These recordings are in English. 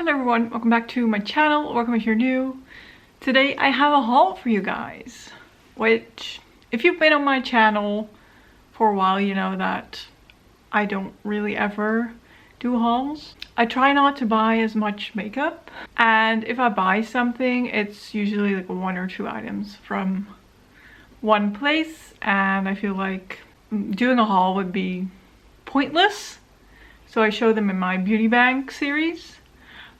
Hello everyone, welcome back to my channel. Welcome if you're new. Today I have a haul for you guys, which if you've been on my channel for a while, you know that I don't really ever do hauls. I try not to buy as much makeup, and if I buy something, it's usually like 1 or 2 items from one place, and I feel like doing a haul would be pointless. So I show them in my beauty bank series.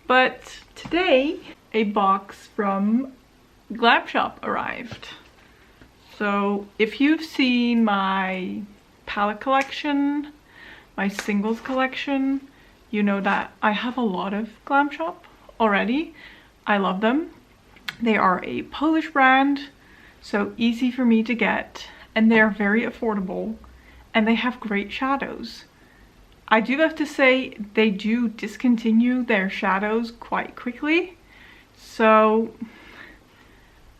But today, a box from Glam Shop arrived. So if you've seen my palette collection, my singles collection, you know that I have a lot of Glam Shop already. I love them. They are a Polish brand, so easy for me to get, and they're very affordable, and they have great shadows. I do have to say they do discontinue their shadows quite quickly, so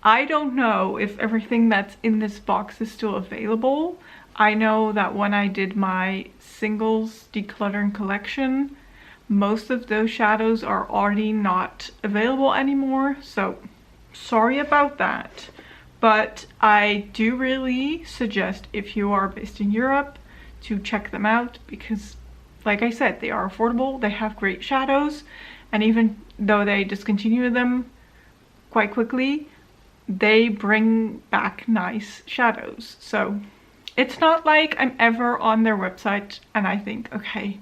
I don't know if everything that's in this box is still available. I know that when I did my singles decluttering collection, most of those shadows are already not available anymore, so sorry about that. But I do really suggest, if you are based in Europe, to check them out, because like I said, they are affordable, they have great shadows, and even though they discontinue them quite quickly, they bring back nice shadows. So it's not like I'm ever on their website and I think, okay,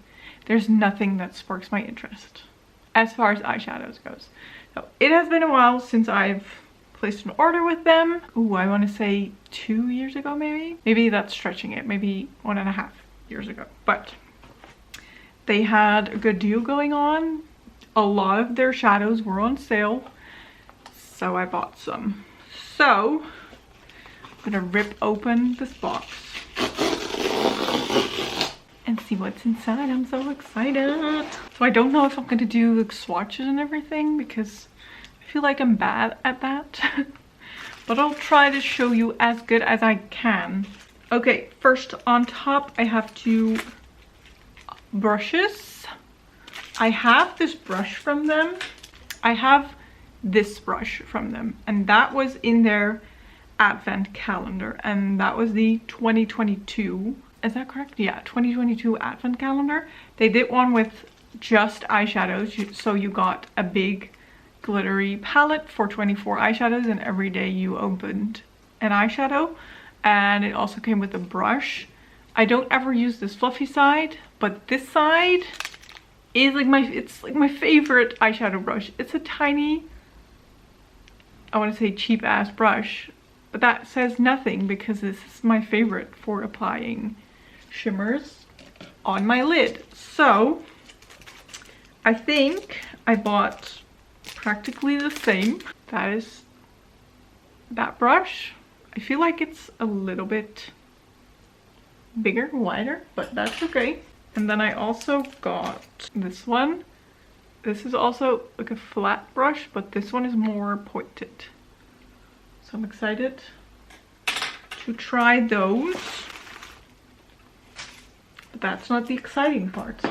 there's nothing that sparks my interest as far as eyeshadows goes. So it has been a while since I've placed an order with them. Ooh, I want to say 2 years ago, maybe? Maybe that's stretching it, maybe 1.5 years ago. But they had a good deal going on. A lot of their shadows were on sale, so I bought some. So I'm gonna rip open this box and see what's inside. I'm so excited. So I don't know if I'm gonna do like swatches and everything, because I feel like I'm bad at that. But I'll try to show you as good as I can. Okay, first on top I have 2 brushes. I have this brush from them. I have this brush from them, and that was in their advent calendar, and that was the 2022, is that correct? Yeah, 2022 advent calendar. They did one with just eyeshadows, so you got a big glittery palette for 24 eyeshadows, and every day you opened an eyeshadow, and it also came with a brush. I don't ever use this fluffy side, but this side is like my favorite eyeshadow brush. It's a tiny, I want to say cheap ass brush, but that says nothing because this is my favorite for applying shimmers on my lid. So I think I bought practically the same. That is that brush. I feel like it's a little bit bigger, wider, but that's okay. And then I also got this one. This is also like a flat brush, but this one is more pointed. So I'm excited to try those. But that's not the exciting part.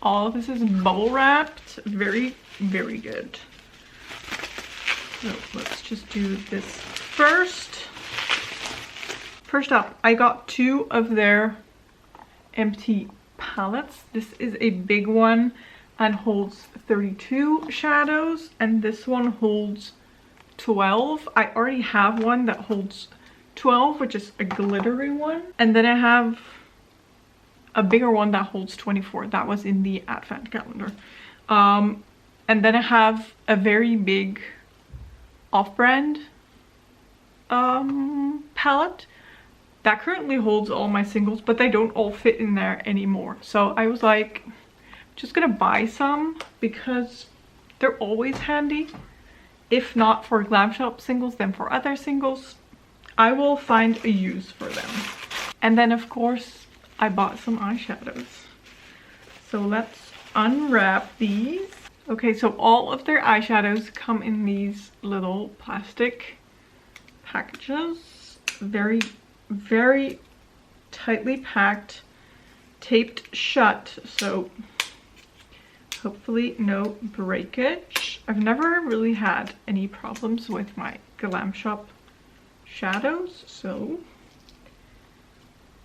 All of this is bubble wrapped. Very, very good. So let's just do this first. First up, I got 2 of their empty palettes. This is a big one and holds 32 shadows, and this one holds 12. I already have one that holds 12, which is a glittery one, and then I have a bigger one that holds 24. That was in the advent calendar. And then I have a very big off-brand palette that currently holds all my singles, but they don't all fit in there anymore. So I was like, I'm just gonna buy some because they're always handy. If not for Glam Shop singles, then for other singles, I will find a use for them. And then of course I bought some eyeshadows. So let's unwrap these. Okay, so all of their eyeshadows come in these little plastic packages. Very, very tightly packed taped shut, so hopefully no breakage. I've never really had any problems with my Glam Shop shadows, so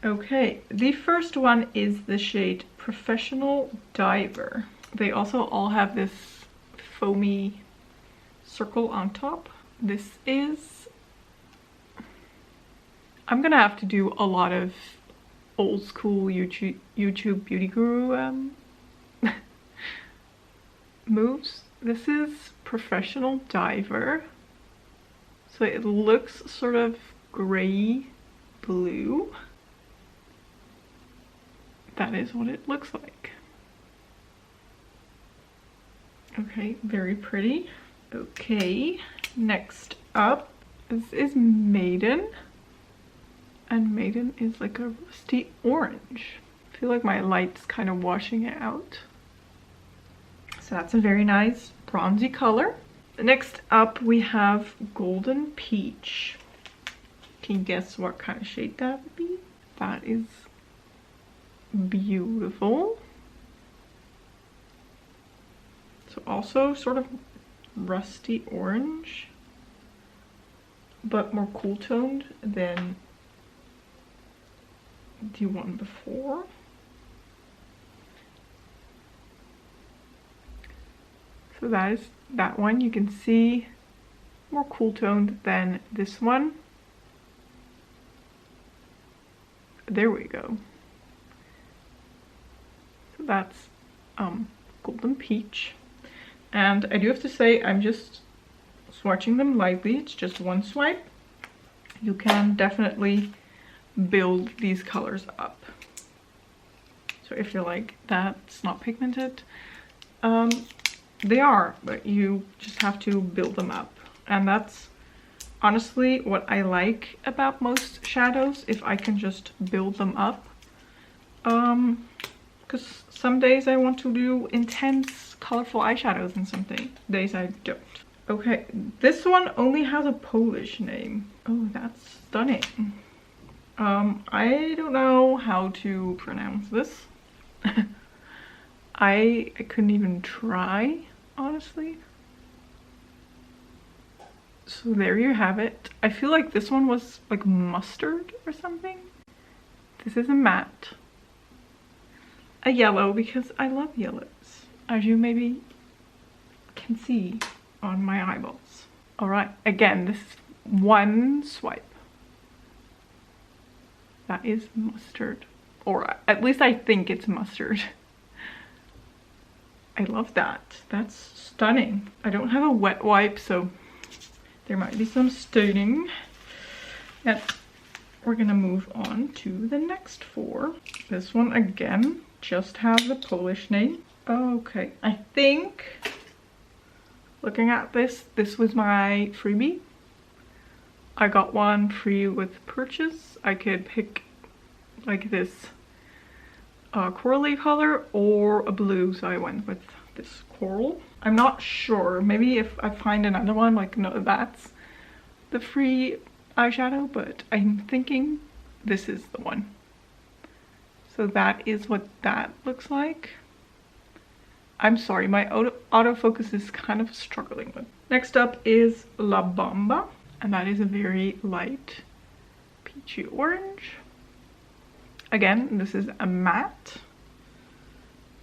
okay. The first one is the shade Professional Diver. They also all have this foamy circle on top. This is, I'm gonna have to do a lot of old school YouTube beauty guru moves. This is Professional Diver. So it looks sort of gray blue. That is what it looks like. Okay, very pretty. Okay, next up, this is Maiden. And Maiden is like a rusty orange. I feel like my light's kind of washing it out. So that's a very nice bronzy color. Next up we have Golden Peach. Can you guess what kind of shade that would be? That is beautiful. So also sort of rusty orange, but more cool toned than the one before. So that is that one. You can see more cool toned than this one. There we go. So that's Golden Peach. And I do have to say, I'm just swatching them lightly. It's just one swipe. You can definitely build these colors up. So if you're like, that's not pigmented, they are, but you just have to build them up. And that's honestly what I like about most shadows, if I can just build them up. Because some days I want to do intense colorful eyeshadows and some days I don't. Okay, this one only has a Polish name. Oh, that's stunning. I don't know how to pronounce this. I couldn't even try, honestly. So there you have it. I feel like this one was like mustard or something. This is a matte. A yellow, because I love yellows, as you maybe can see on my eyeballs. Alright, again, this is one swipe. That is mustard. Or at least I think it's mustard. I love that. That's stunning. I don't have a wet wipe, so there might be some staining. And we're gonna move on to the next four. This one again just has the Polish name. Okay, I think looking at this, this was my freebie. I got one free with purchase. I could pick like this corally color or a blue, so I went with this coral. I'm not sure, maybe if I find another one, like, no, that's the free eyeshadow, but I'm thinking this is the one. So that is what that looks like. I'm sorry, my autofocus is kind of struggling with. Next up is La Bamba, and that is a very light peachy orange. Again, this is a matte.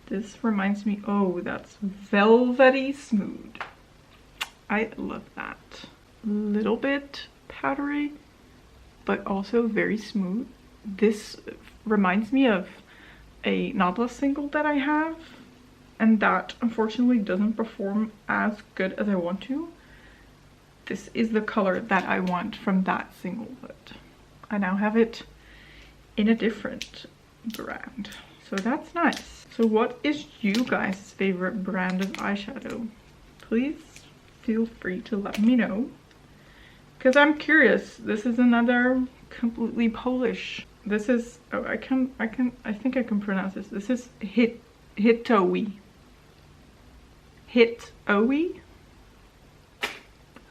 This reminds me, oh, that's velvety smooth. I love that. Little bit powdery, but also very smooth. This reminds me of a Nautilus single that I have, and that unfortunately doesn't perform as good as I want to. This is the color that I want from that single, but I now have it in a different brand. So that's nice. So what is you guys' favorite brand of eyeshadow? Please feel free to let me know, because I'm curious. This is another completely Polish. This is, oh, I think I can pronounce this. This is Hitoe. Hitoe?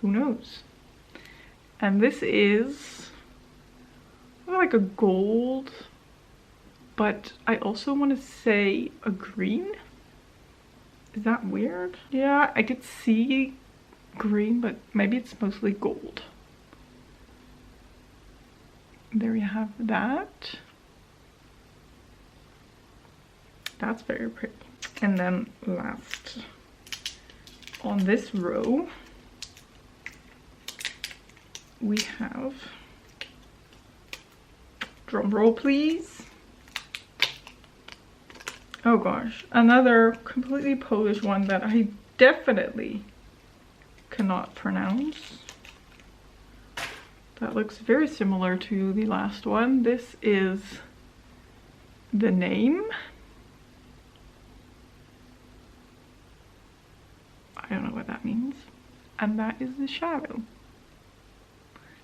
Who knows? And this is like a gold but I also want to say a green. Is that weird? Yeah, I could see green, but maybe it's mostly gold. There you have that. That's very pretty. And then last on this row, we have, drum roll please. Oh gosh, another completely Polish one that I definitely cannot pronounce. That looks very similar to the last one. This is the name. I don't know what that means. And that is the shadow.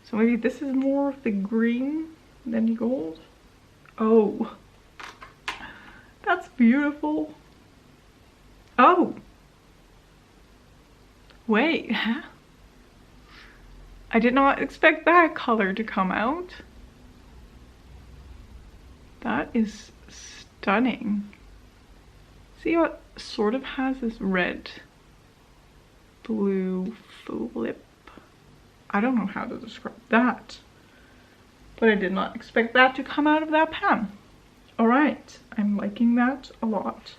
So maybe this is more of the green than the gold. Oh, that's beautiful. Oh, wait, huh? I did not expect that color to come out. That is stunning. See what sort of has this red blue flip. I don't know how to describe that, but I did not expect that to come out of that pan. All right, I'm liking that a lot.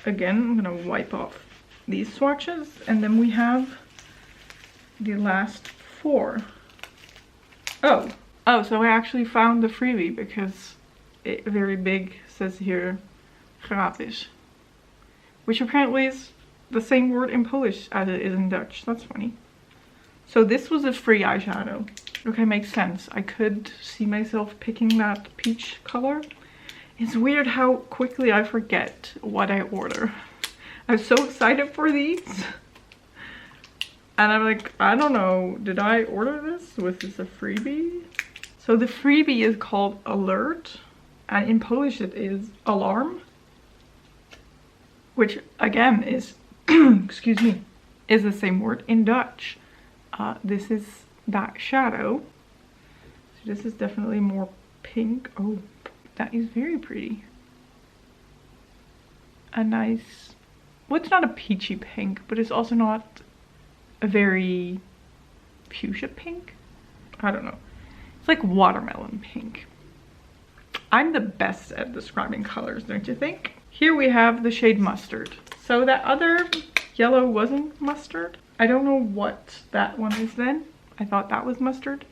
Again, I'm gonna wipe off these swatches, and then we have the last 4. Oh, so I actually found the freebie because it very big says here gratis, which apparently is the same word in Polish as it is in Dutch. That's funny. So this was a free eyeshadow. Okay, makes sense. I could see myself picking that peach color. It's weird how quickly I forget what I order. I'm so excited for these. And I'm like, I don't know, did I order this? Was this a freebie? So the freebie is called Alert, and in Polish it is alarm, which again is, excuse me, is the same word in Dutch. This is that shadow. So this is definitely more pink. Oh, that is very pretty. A nice, well, it's not a peachy pink, but it's also not a very fuchsia pink. I don't know. It's like watermelon pink. I'm the best at describing colors, don't you think? Here we have the shade Mustard. So that other yellow wasn't mustard. I don't know what that one is then. I thought that was mustard,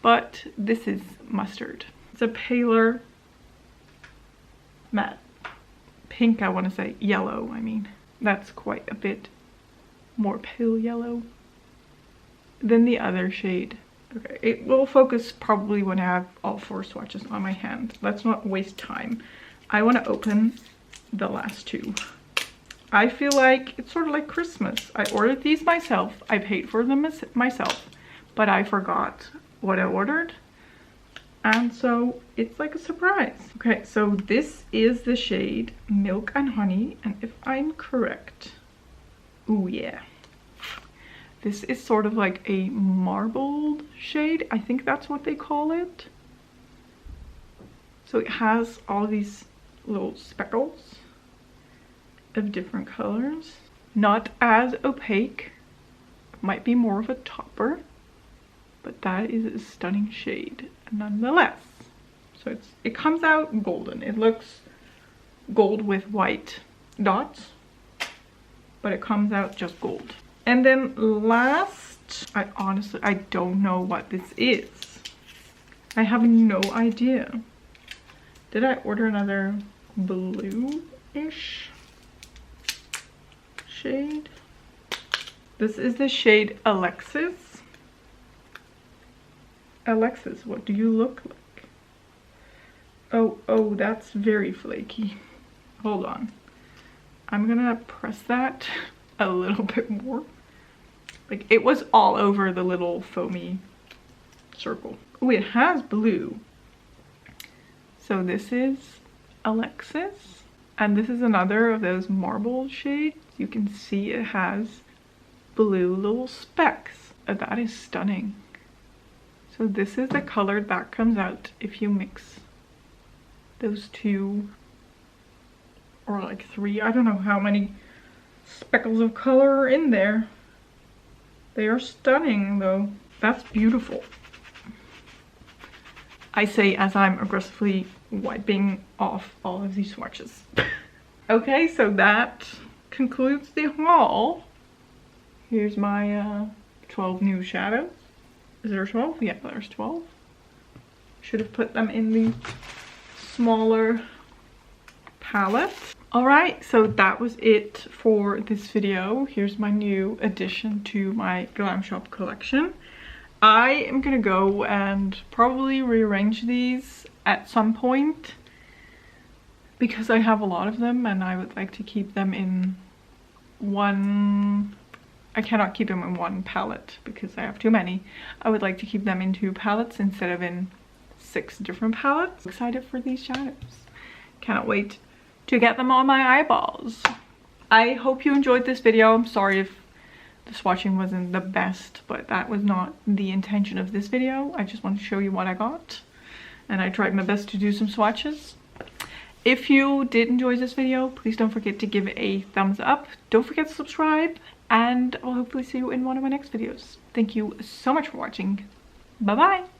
but this is mustard. It's a paler matte pink, I want to say yellow. I mean, that's quite a bit more pale yellow than the other shade. Okay, it will focus probably when I have all 4 swatches on my hand. Let's not waste time. I want to open the last 2. I feel like it's sort of like Christmas. I ordered these myself. I paid for them myself, but I forgot what I ordered. And so it's like a surprise. Okay, so this is the shade Milk and Honey. And if I'm correct, oh yeah, this is sort of like a marbled shade. I think that's what they call it. So it has all these little speckles of different colors. Not as opaque, might be more of a topper, but that is a stunning shade nonetheless. So it comes out golden. It looks gold with white dots, but it comes out just gold. And then last, I don't know what this is. I have no idea. Did I order another blue-ish shade? This is the shade Alexis. Alexis, what do you look like? Oh, that's very flaky. Hold on. I'm gonna press that a little bit more. Like, it was all over the little foamy circle. Oh, it has blue. So this is Alexis. And this is another of those marble shades. You can see it has blue little specks. That is stunning. So this is the color that comes out if you mix those two, or like three. I don't know how many speckles of color are in there. They are stunning though. That's beautiful. I say as I'm aggressively wiping off all of these swatches. Okay, so that concludes the haul. Here's my 12 new shadows. Is there 12? Yeah, there's 12. Should have put them in the smaller palette. Alright, so that was it for this video. Here's my new addition to my Glam Shop collection. I am gonna go and probably rearrange these at some point because I have a lot of them and I would like to keep them in one. I cannot keep them in one palette because I have too many. I would like to keep them in 2 palettes instead of in 6 different palettes. I'm excited for these shadows. Cannot wait to get them on my eyeballs. I hope you enjoyed this video. I'm sorry if the swatching wasn't the best, but that was not the intention of this video. I just want to show you what I got, and I tried my best to do some swatches. If you did enjoy this video, please don't forget to give it a thumbs up. Don't forget to subscribe, and I'll hopefully see you in one of my next videos. Thank you so much for watching. Bye bye.